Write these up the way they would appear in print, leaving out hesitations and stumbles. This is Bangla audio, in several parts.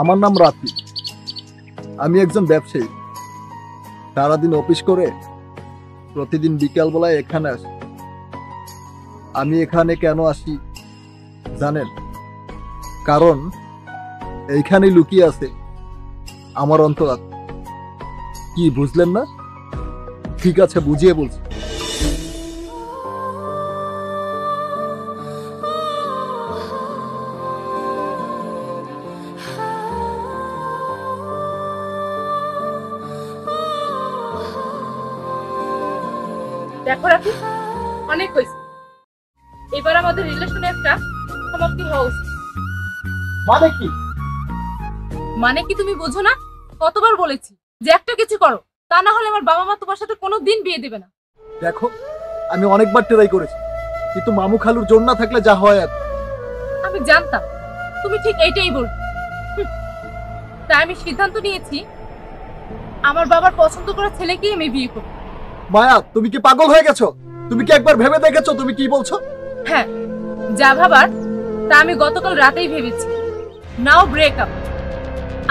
আমার নাম রাফি। আমি একজন ব্যবসায়ী। সারাদিন অফিস করে প্রতিদিন বিকাল বেলায় এখানে আসি। আমি এখানে কেন আসি জানেন? কারণ এইখানে লুকিয়ে আছে আমার অন্তরাত্মা। কি বুঝলেন না? ঠিক আছে, বুঝিয়ে বলছি। দেখো রাফি, অনেক হয়েছে। এবার আমাদের রিলেশনে একটা সমাপ্তি হওয়া উচিত। মানে কি? মানে কি তুমি বোঝো না? কতবার বলেছি যে একটা কিছু করো, তা না হলে আমার বাবা মা তোমার সাথে কোনোদিন বিয়ে দেবে না। দেখো, আমি অনেকবার ট্রাই করেছি, কিন্তু মামু খালুর জোর না থাকলে যা হয় আর। আমি জানতাম তুমি ঠিক এইটাই বলবে। তাই আমি সিদ্ধান্ত নিয়েছি আমার বাবার পছন্দ করা ছেলেকেই আমি বিয়ে করব। মায়া, তুমি কি পাগল হয়ে গেছো? তুমি কি একবার ভেবে দেখেছো তুমি কি বলছো? হ্যাঁ, যা ভাবার তা আমি গতকাল রাতেই ভেবেছি। নাও ব্রেকআপ।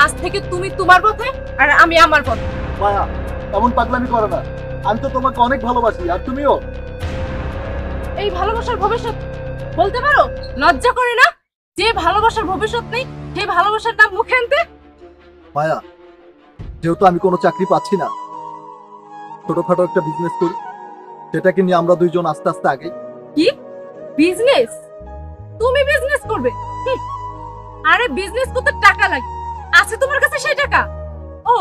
আজ থেকে তুমি তোমার পথে আর আমি আমার পথে। মায়া, এমন পাগলামি করো না। আমি তো তোমাকে অনেক ভালোবাসি, আর তুমিও। এই ভালোবাসার ভবিষ্যৎ বলতে পারো? লজ্জা করে না? যে ভালোবাসার ভবিষ্যৎ নেই সে ভালোবাসার নাম মুখে আনতে? মায়া, যেহেতু আমি কোনো চাকরি পাচ্ছি না, ছোটখাটো একটা বিজনেস করি, সেটাকে নিয়ে আমরা দুইজন আস্তে আস্তে আগে। কি বিজনেস? তুমি বিজনেস করবে? আরে বিজনেস করতে টাকা লাগে, আছে তোমার কাছে সেই টাকা? ও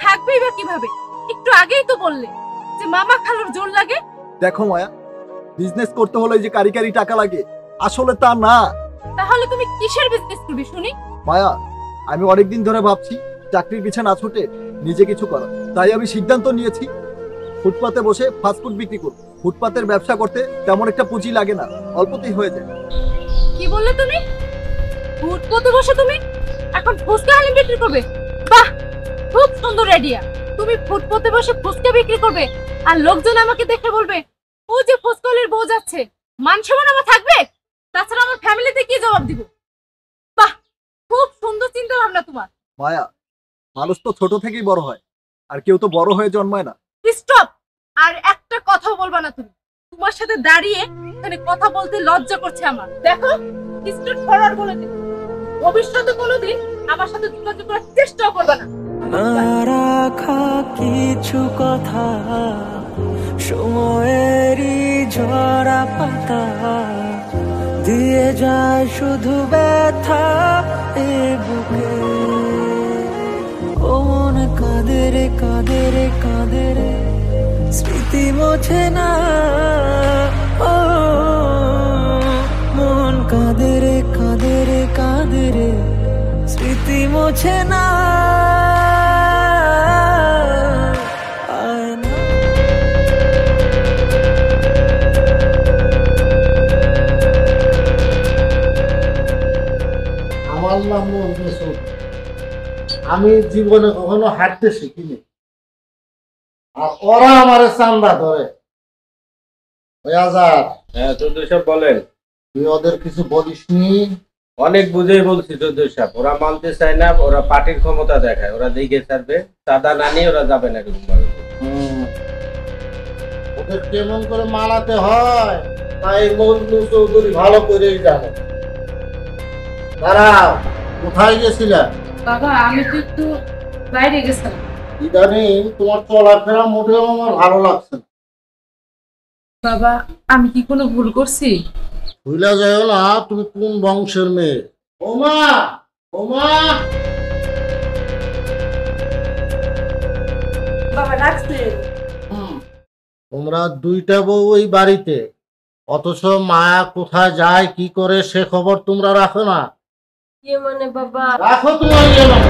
থাকবেই বা কিভাবে? একটু আগেই তো বললে যে মামা খালুর জোর লাগে। দেখো মায়া, বিজনেস করতে হলে যে কারি কারি টাকা লাগে, আসলে তা না। তাহলে তুমি কিসের বিজনেস করবে শুনি? মায়া, আমি অনেকদিন ধরে ভাবছি চাকরির পিছে না ছুটে নিজে কিছু করা। তাই আমি সিদ্ধান্ত নিয়েছি ফুটপাতে বসে ফাস্টফুড বিক্রি করব। ফুটপাতের ব্যবসা করতে তেমন একটা পুঁজি লাগে না, অল্পতেই হয়ে যায়। কি বললে তুমি? ফুটপাতে বসে তুমি এখন ফুচকা হালিম বিক্রি করবে? বাহ, খুব সুন্দর আইডিয়া। তুমি ফুটপাতে বসে ফুচকা বিক্রি করবে আর লোকজন আমাকে দেখে বলবে ও যে ফুচকালির বউ যাচ্ছে। মান সম্মান আমার থাকবে? তাছাড়া আমার ফ্যামিলিতে কি জবাব দিব? বাহ, খুব সুন্দর চিন্তা ভাবনা তোমার। মায়া, মানুষ তো ছোট থেকেই বড় হয়, আর কেউ তো বড় হয়ে জন্মায় না। স্টপ! আর একটা কথা বলবা না তুমি। তোমার সাথে দাঁড়িয়ে এখানে কথা বলতে লজ্জা করছে আমার। দেখো, স্ট্রেট ফরওয়ার্ড বলে দিই, ভবিষ্যতে কোনোদিন আমার সাথে যোগাযোগ করার চেষ্টাও করবে না। রাখা কিছু কথা সময়েরই ঝরা পাতা দিয়ে যায় শুধু ব্যথা এ বুকে। ও মন কাঁদে রে কাঁদে রে কাঁদে রে, স্মৃতি মোছে না। ও মন কাঁদে রে কাঁদে রে কাঁদে রে, স্মৃতি মোছে না। আমার নাম মনসুর। আমি জীবনে কখনো হাঁটতে শিখিনি, আর ওরা আমার চান্দা ধরে। হ্যাঁ চৌধুরী সাহেব বলেন। তুই ওদের কিছু বলিসনি? অনেক বুঝেই বলছি চৌধুরী সাহেব, ওরা মানতে চায় না। ওরা পার্টির ক্ষমতা দেখায়, ওরা দিকে ছাড়বে, চাঁদা না নিয়ে ওরা যাবে না এরকম ভাবে। ওদের কেমন করে মানাতে হয় তাই মজনু চৌধুরী ভালো করেই জানে। দাঁড়াও, কোথায় গেছিলা? বাবা, আমি তো একটু বাইরে গেছিলাম। ইদানিং তোমার চলাফেরা মোটেও আমার ভালো লাগছে না। বাবা, আমি কি কোনো ভুল করছি? ভুলে যাও না তুমি কোন বংশের মেয়ে। ওমা, ওমা! বাবা ডাকছে। তোমরা দুইটা বউ ওই বাড়িতে, অথচ মায়া কোথায় যায় কি করে সে খবর তোমরা রাখো না। মানে বাবা? রাখো তোমার ইয়ে মানে।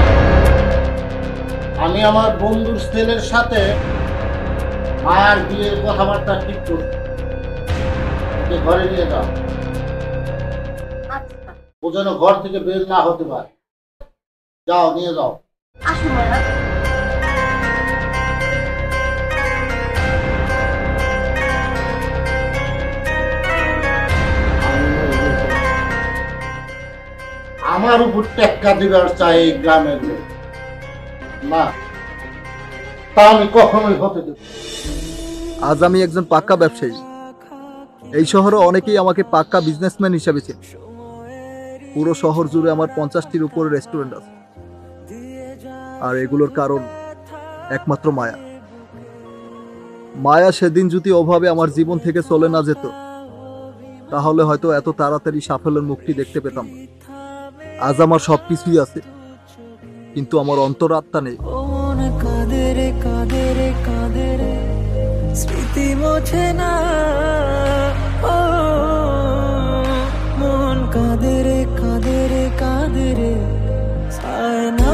আমি আমার বন্ধুর ছেলের সাথে মায়ার বিয়ের কথাবার্তা ঠিক করছি। ওকে ঘরে নিয়ে যাও, ও যেন ঘর থেকে বের না হতে পারে। যাও, নিয়ে যাও। আসো মায়া। আমার উপর টেক্কা দিবার চাই এই গ্রামের লোক। না, তা আমি কখনোই হতে দেব না। আজ আমি একজন পাক্কা ব্যবসায়ী। এই শহরে অনেকেই আমাকে পাক্কা বিজনেসম্যান হিসেবে চেনে। পুরো শহর জুড়ে আমার 50টির উপরে রেস্টুরেন্ট আছে, আর এগুলোর কারণ একমাত্র মায়া। মায়া সেদিন যদি অভাবে আমার জীবন থেকে চলে না যেত, তাহলে হয়তো এত তাড়াতাড়ি সাফল্যের মুখটি দেখতে পেতাম না। আজ আমার সবকিছুই আছে, কিন্তু আমার অন্তরাত্মা নেই। ও মন কাঁদে রে কাঁদে রে কাঁদে রে, স্মৃতি মোছে না। ও মন কাঁদে রে কাঁদে রে কাঁদে রে, সায় না